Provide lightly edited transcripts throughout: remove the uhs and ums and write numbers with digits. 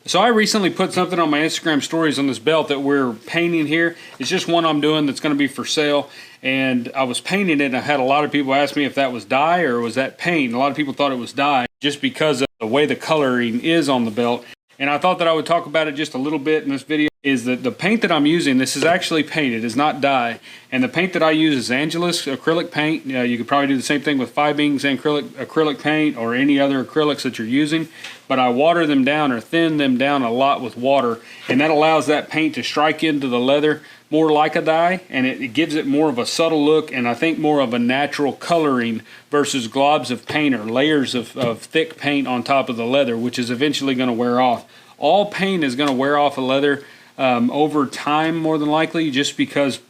So I recently put something on my Instagram stories on this belt that we're painting here. It's just one I'm doing that's going to be for sale. And I was painting it, and I had a lot of people ask me if that was dye or was that paint. A lot of people thought it was dye just because of the way the coloring is on the belt. And I thought that I would talk about it just a little bit in this video. Is that the paint that I'm using, this is actually paint, it is not dye. And the paint that I use is Angelus acrylic paint. You could probably do the same thing with 5-Bings and acrylic paint or any other acrylics that you're using. But I water them down or thin them down a lot with water, and that allows that paint to strike into the leather more like a dye, and it gives it more of a subtle look, and I think more of a natural coloring versus globs of paint or layers of thick paint on top of the leather, which is eventually going to wear off. All paint is going to wear off a leather over time, more than likely, just because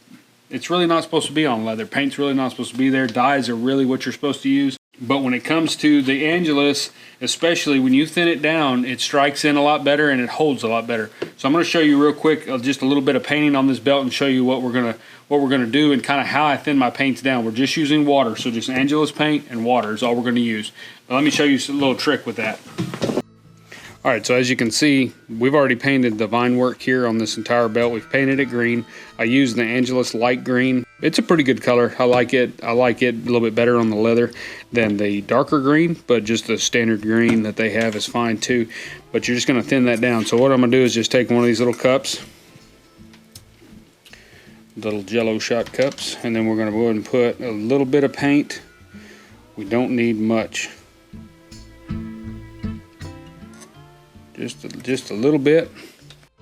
it's really not supposed to be on leather. Paint's really not supposed to be there. Dyes are really what you're supposed to use. But when it comes to the Angelus, especially when you thin it down, it strikes in a lot better and it holds a lot better. So I'm going to show you real quick just a little bit of painting on this belt and show you what we're gonna do and kind of how I thin my paints down. We're just using water, so just Angelus paint and water is all we're going to use. But let me show you a little trick with that. Alright, so as you can see, we've already painted the vine work here on this entire belt. We've painted it green. I used the Angelus light green. It's a pretty good color. I like it. I like it a little bit better on the leather than the darker green, but just the standard green that they have is fine too. But you're just going to thin that down. So what I'm going to do is just take one of these little cups, little Jello shot cups, and then we're going to go ahead and put a little bit of paint. We don't need much. Just a little bit,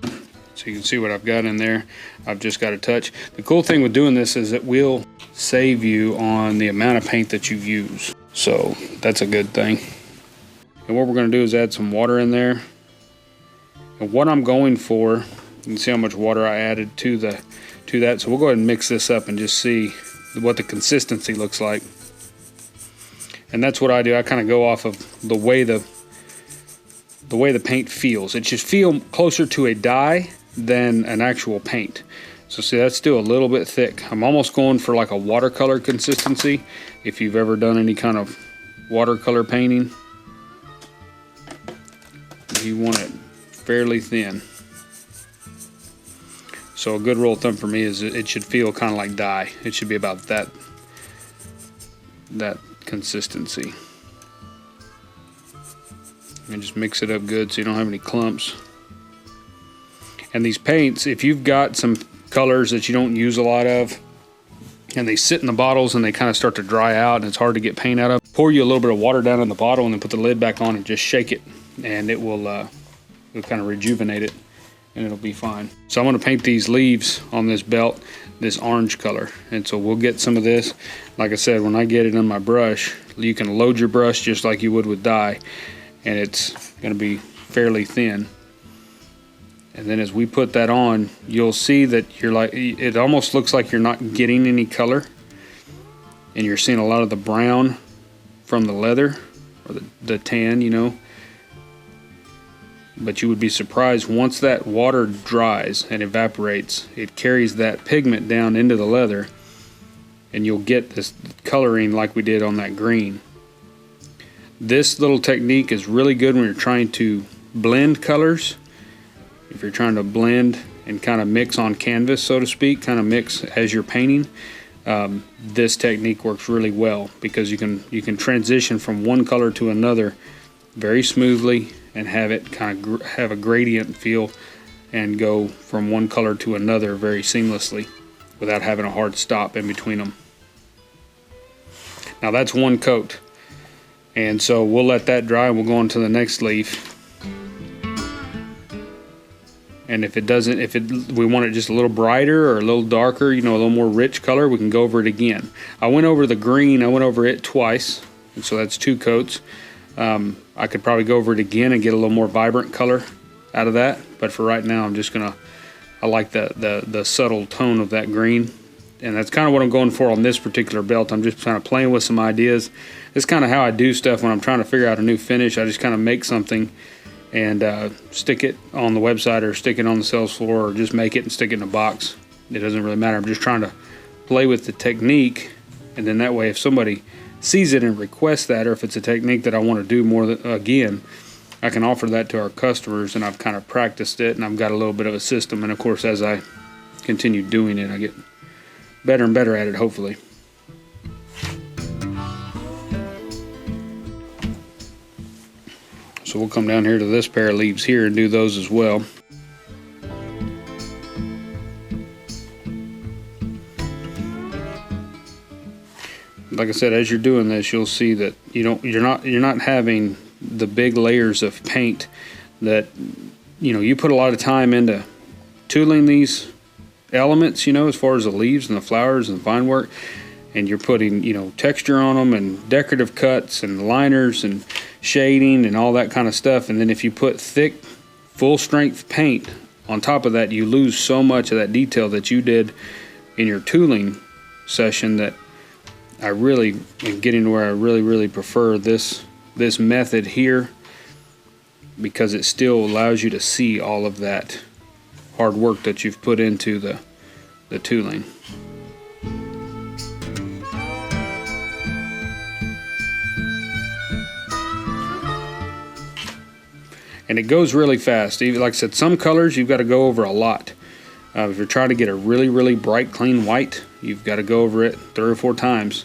so you can see what I've got in there. I've just got a touch. The cool thing with doing this is it will save you on the amount of paint that you use, so that's a good thing. And what we're going to do is add some water in there. And what I'm going for, you can see how much water I added to that. So we'll go ahead and mix this up and just see what the consistency looks like. And that's what I do. I kind of go off of the way the paint feels. It should feel closer to a dye than an actual paint. So see, that's still a little bit thick. I'm almost going for like a watercolor consistency. If you've ever done any kind of watercolor painting, you want it fairly thin. So a good rule of thumb for me is it should feel kind of like dye. It should be about that consistency. And just mix it up good so you don't have any clumps. And these paints, if you've got some colors that you don't use a lot of and they sit in the bottles and they kind of start to dry out and it's hard to get paint out of, pour you a little bit of water down in the bottle and then put the lid back on and just shake it, and it will it'll kind of rejuvenate it and it'll be fine. So I'm going to paint these leaves on this belt this orange color, and so we'll get some of this. Like I said, when I get it on my brush, you can load your brush just like you would with dye, and it's going to be fairly thin. And then as we put that on, you'll see that it almost looks like you're not getting any color, and you're seeing a lot of the brown from the leather or the tan, you know. But you would be surprised, once that water dries and evaporates, it carries that pigment down into the leather, and you'll get this coloring like we did on that green. This little technique is really good when you're trying to blend colors. If you're trying to blend and kind of mix on canvas, so to speak, kind of mix as you're painting, this technique works really well, because you can transition from one color to another very smoothly and have it kind of have a gradient feel and go from one color to another very seamlessly without having a hard stop in between them. Now that's one coat. And so we'll let that dry and we'll go on to the next leaf. And if we want it just a little brighter or a little darker, you know, a little more rich color, we can go over it again. I went over the green, I went over it twice, and so that's 2 coats. I could probably go over it again and get a little more vibrant color out of that, but for right now I'm just gonna, I like the subtle tone of that green. And that's kind of what I'm going for on this particular belt. I'm just kind of playing with some ideas. It's kind of how I do stuff when I'm trying to figure out a new finish. I just kind of make something and stick it on the website or stick it on the sales floor, or just make it and stick it in a box. It doesn't really matter. I'm just trying to play with the technique, and then that way if somebody sees it and requests that, or if it's a technique that I want to do more again, I can offer that to our customers, and I've kind of practiced it, and I've got a little bit of a system. And of course, as I continue doing it, I get better and better at it, hopefully. So we'll come down here to this pair of leaves here and do those as well. Like I said, as you're doing this, you'll see that you're not having the big layers of paint that you put a lot of time into tooling these elements, as far as the leaves and the flowers and the vine work, and you're putting texture on them and decorative cuts and liners and shading and all that kind of stuff. And then if you put thick, full strength paint on top of that, you lose so much of that detail that you did in your tooling session, that I really am getting to where I really prefer this method here, because it still allows you to see all of that hard work that you've put into the tooling. And it goes really fast. Even like I said, some colors you've got to go over a lot. If you're trying to get a really bright, clean white, you've got to go over it 3 or 4 times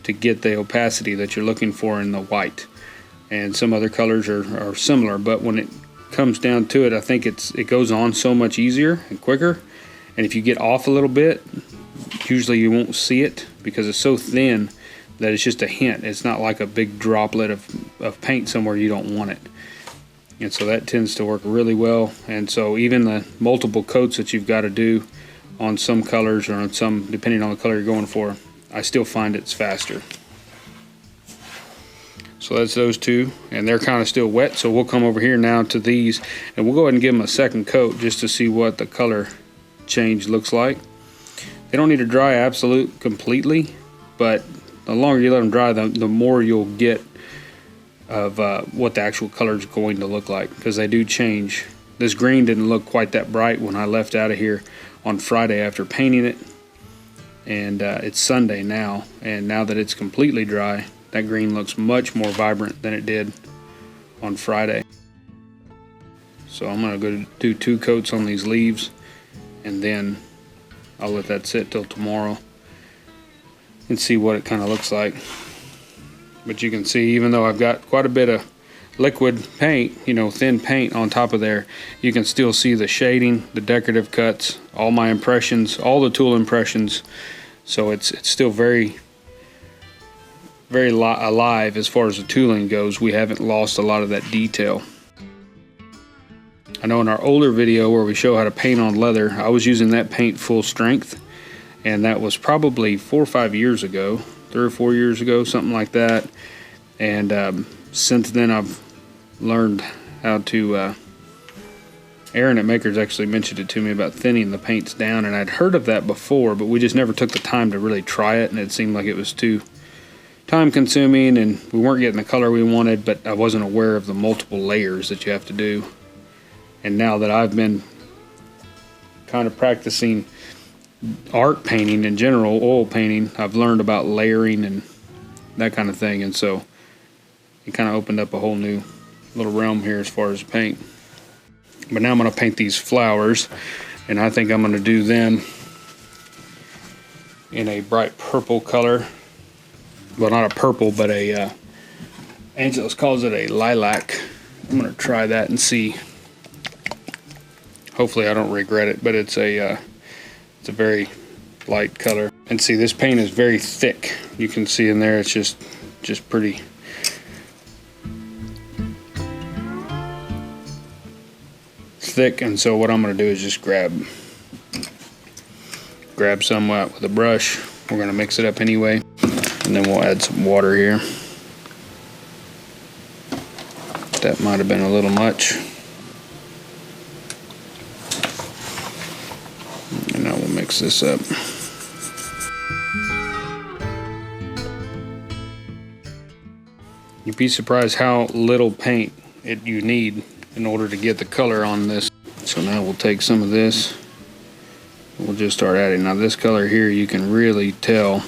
to get the opacity that you're looking for in the white. And some other colors are similar, but when it comes down to it, I think it goes on so much easier and quicker. And if you get off a little bit, usually you won't see it because it's so thin that it's just a hint. It's not like a big droplet of paint somewhere you don't want it. And so that tends to work really well. And so even the multiple coats that you've got to do on some colors, or on some, depending on the color you're going for, I still find it's faster. So that's those two, and they're kind of still wet. So we'll come over here now to these, and we'll go ahead and give them a second coat just to see what the color change looks like. They don't need to dry completely, but the longer you let them dry, the more you'll get of what the actual color is going to look like, because they do change. This green didn't look quite that bright when I left out of here on Friday after painting it, and it's Sunday now, and now that it's completely dry, that green looks much more vibrant than it did on Friday. So I'm going to go do 2 coats on these leaves, and then I'll let that sit till tomorrow and see what it kind of looks like. But you can see, even though I've got quite a bit of liquid paint, thin paint on top of there, you can still see the shading, the decorative cuts, all my impressions, all the tool impressions. So it's still very alive as far as the tooling goes. We haven't lost a lot of that detail. I know in our older video where we show how to paint on leather, I was using that paint full strength, and that was probably 4 or 5 years ago, 3 or 4 years ago, something like that. And since then I've learned how to Aaron at Makers actually mentioned it to me about thinning the paints down, and I'd heard of that before, but we just never took the time to really try it, and it seemed like it was too time consuming, and we weren't getting the color we wanted, but I wasn't aware of the multiple layers that you have to do. And now that I've been kind of practicing art painting in general, oil painting, I've learned about layering and that kind of thing, and so it kind of opened up a whole new little realm here as far as paint. But now I'm going to paint these flowers, and I think I'm going to do them in a bright purple color. Well, not a purple, but a Angelus calls it a lilac. I'm going to try that and see. Hopefully I don't regret it, but it's a very light color. And see, this paint is very thick. You can see in there, it's just pretty thick. And so what I'm going to do is just grab some out with a brush. We're going to mix it up anyway, and then we'll add some water here. That might have been a little much. And now we'll mix this up. You'd be surprised how little paint you need in order to get the color on this. So now we'll take some of this. We'll just start adding. Now this color here, you can really tell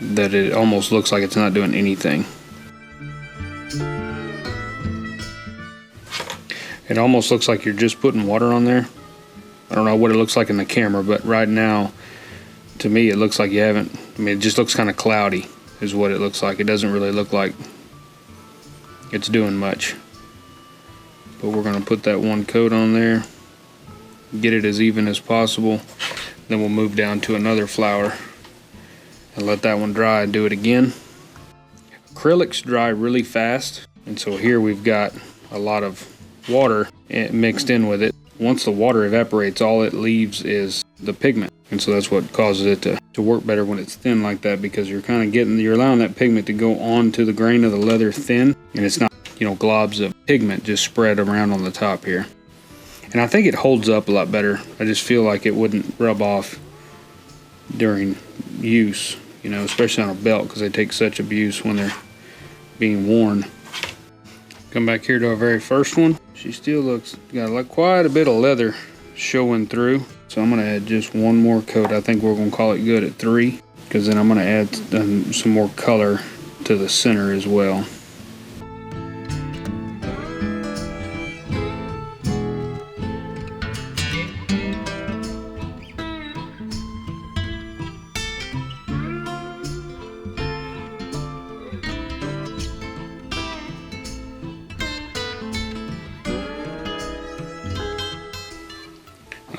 that it almost looks like it's not doing anything. It almost looks like you're just putting water on there. I don't know what it looks like in the camera, but right now, to me, it looks like you haven't. I mean, it just looks kind of cloudy is what it looks like. It doesn't really look like it's doing much. But we're going to put that one coat on there, get it as even as possible. Then we'll move down to another flower and let that one dry and do it again. Acrylics dry really fast, and so here we've got a lot of water mixed in with it. Once the water evaporates, all it leaves is the pigment, and so that's what causes it to work better when it's thin like that, because you're allowing that pigment to go onto the grain of the leather thin, and it's not, you know, globs of pigment just spread around on the top here. And I think it holds up a lot better. I just feel like it wouldn't rub off during use, you know, especially on a belt, because they take such abuse when they're being worn. Come back here to our very first one. She still got like quite a bit of leather showing through. So I'm gonna add just one more coat. I think we're gonna call it good at 3, because then I'm gonna add some more color to the center as well.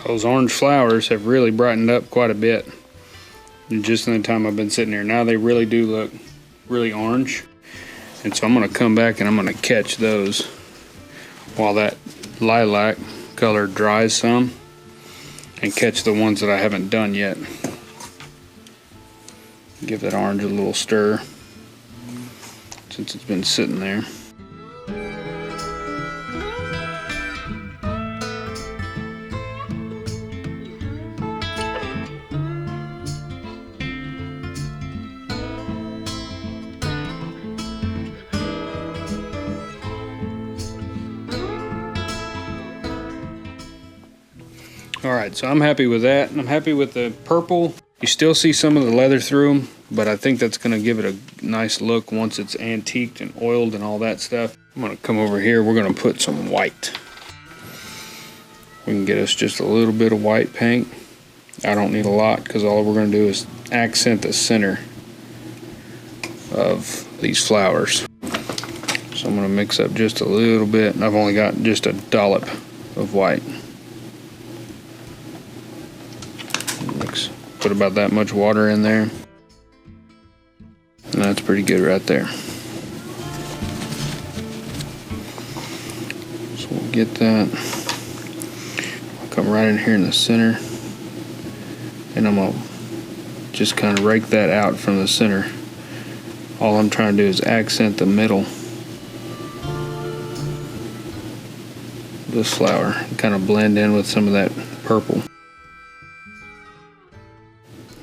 Those orange flowers have really brightened up quite a bit just in the time I've been sitting here. Now they really do look really orange, and so I'm going to come back and I'm going to catch those while that lilac color dries some, and catch the ones that I haven't done yet. Give that orange a little stir since it's been sitting there. Alright, so I'm happy with that. I'm happy with the purple. You still see some of the leather through them, but I think that's going to give it a nice look once it's antiqued and oiled and all that stuff. I'm going to come over here. We're going to put some white. We can get us just a little bit of white paint. I don't need a lot, because all we're going to do is accent the center of these flowers. So I'm going to mix up just a little bit, and I've only got just a dollop of white. Put about that much water in there, and that's pretty good right there. So we'll get that. I'll come right in here in the center, and I'm gonna just kind of rake that out from the center. All I'm trying to do is accent the middle of this flower and kind of blend in with some of that purple.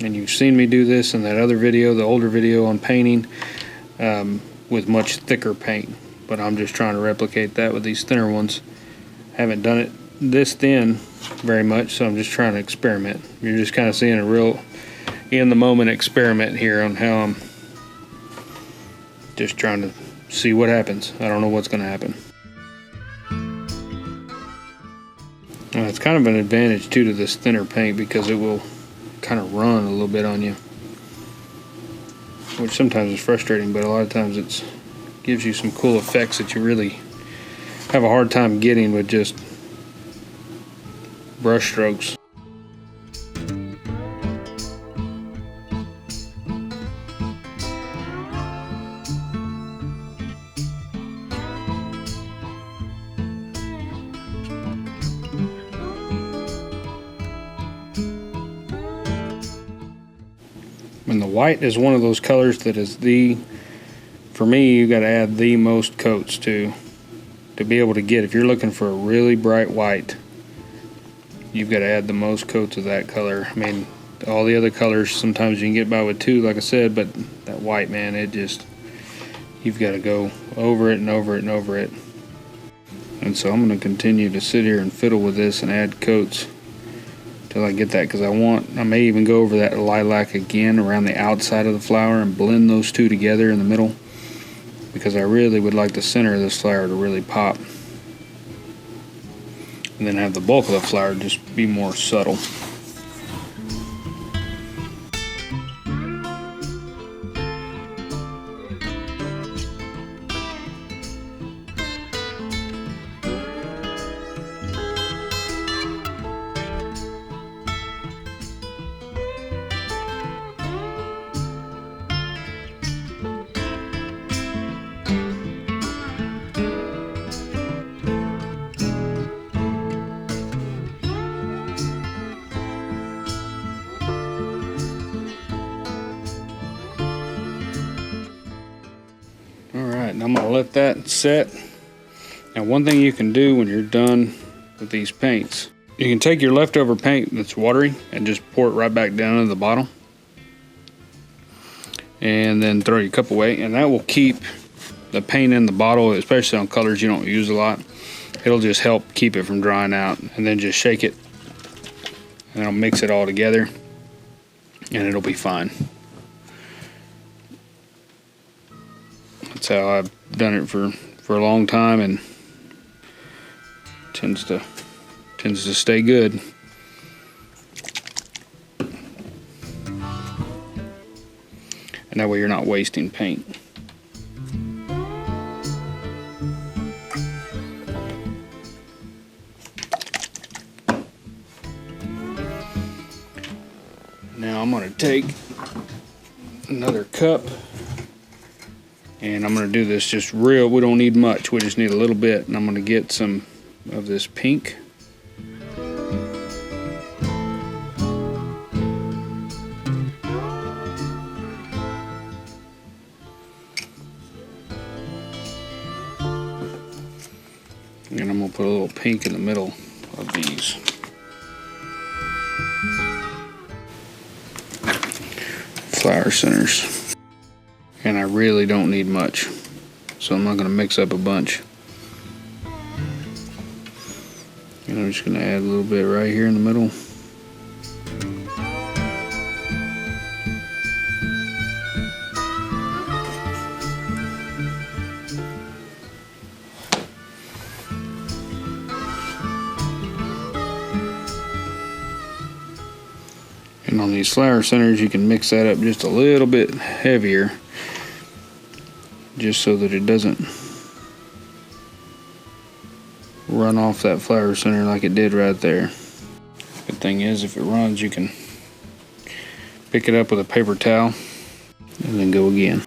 And you've seen me do this in that other video, the older video on painting, with much thicker paint. But I'm just trying to replicate that with these thinner ones. Haven't done it this thin very much, so I'm just trying to experiment. You're just kind of seeing a real in-the-moment experiment here on how I'm just trying to see what happens. I don't know what's going to happen. Well, it's kind of an advantage too to this thinner paint, because it will kind of run a little bit on you, which sometimes is frustrating, but a lot of times it gives you some cool effects that you really have a hard time getting with just brush strokes. And the white is one of those colors that is for me, you got to add the most coats to be able to get. If you're looking for a really bright white, you've got to add the most coats of that color. I mean, all the other colors, sometimes you can get by with 2, like I said, but that white, man, you've got to go over it and over it and over it. And so I'm going to continue to sit here and fiddle with this and add coats till I get that, because I may even go over that lilac again around the outside of the flower and blend those two together in the middle, because I really would like the center of this flower to really pop. and then have the bulk of the flower just be more subtle. Alright, and I'm going to let that set. Now one thing you can do when you're done with these paints, you can take your leftover paint that's watery and just pour it right back down into the bottle. And then throw your cup away, and that will keep the paint in the bottle, especially on colors you don't use a lot. It'll just help keep it from drying out. And then just shake it, and I'll mix it all together, and it'll be fine. That's how I've done it for a long time, and tends to stay good. And that way you're not wasting paint. Now I'm going to take another cup, and I'm going to do this just real. We don't need much, we just need a little bit. And I'm going to get some of this pink. And I'm going to put a little pink in the middle of these. Flower centers. And I really don't need much, so I'm not going to mix up a bunch. And I'm just going to add a little bit right here in the middle. And on these flower centers, you can mix that up just a little bit heavier, just so that it doesn't run off that flower center like it did right there. Good thing is, if it runs, you can pick it up with a paper towel and then go again.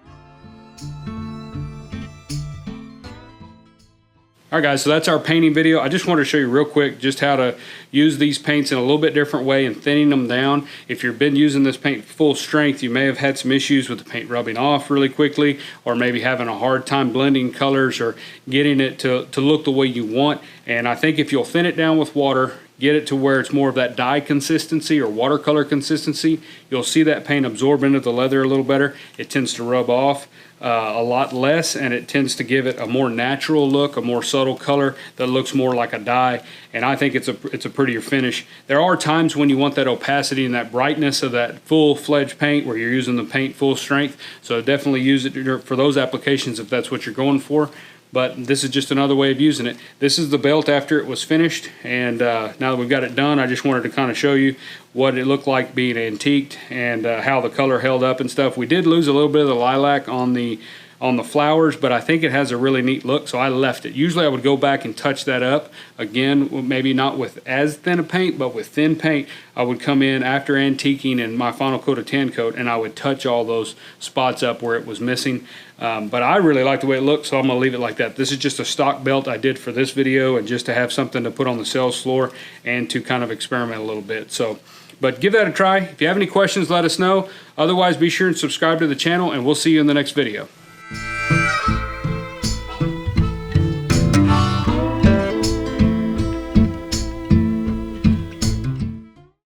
Alright guys, so that's our painting video. I just wanted to show you real quick just how to use these paints in a little bit different way and thinning them down. If you've been using this paint full strength, you may have had some issues with the paint rubbing off really quickly, or maybe having a hard time blending colors or getting it to look the way you want. And I think if you'll thin it down with water, get it to where it's more of that dye consistency or watercolor consistency, you'll see that paint absorb into the leather a little better. It tends to rub off a lot less, and it tends to give it a more natural look, a more subtle color that looks more like a dye. And I think it's a prettier finish. There are times when you want that opacity and that brightness of that full-fledged paint where you're using the paint full strength, so definitely use it for those applications if that's what you're going for. But this is just another way of using it. This is the belt after it was finished, and now that we've got it done, I just wanted to kind of show you what it looked like being antiqued and how the color held up and stuff. We did lose a little bit of the lilac on the flowers, but I think it has a really neat look, so I left it. Usually I would go back and touch that up again, maybe not with as thin a paint, but with thin paint. I would come in after antiquing and my final coat of tan coat, and I would touch all those spots up where it was missing. But I really like the way it looks, so I'm going to leave it like that. This is just a stock belt I did for this video, and just to have something to put on the sales floor and to kind of experiment a little bit. But give that a try. If you have any questions, let us know. Otherwise, be sure and subscribe to the channel, and we'll see you in the next video.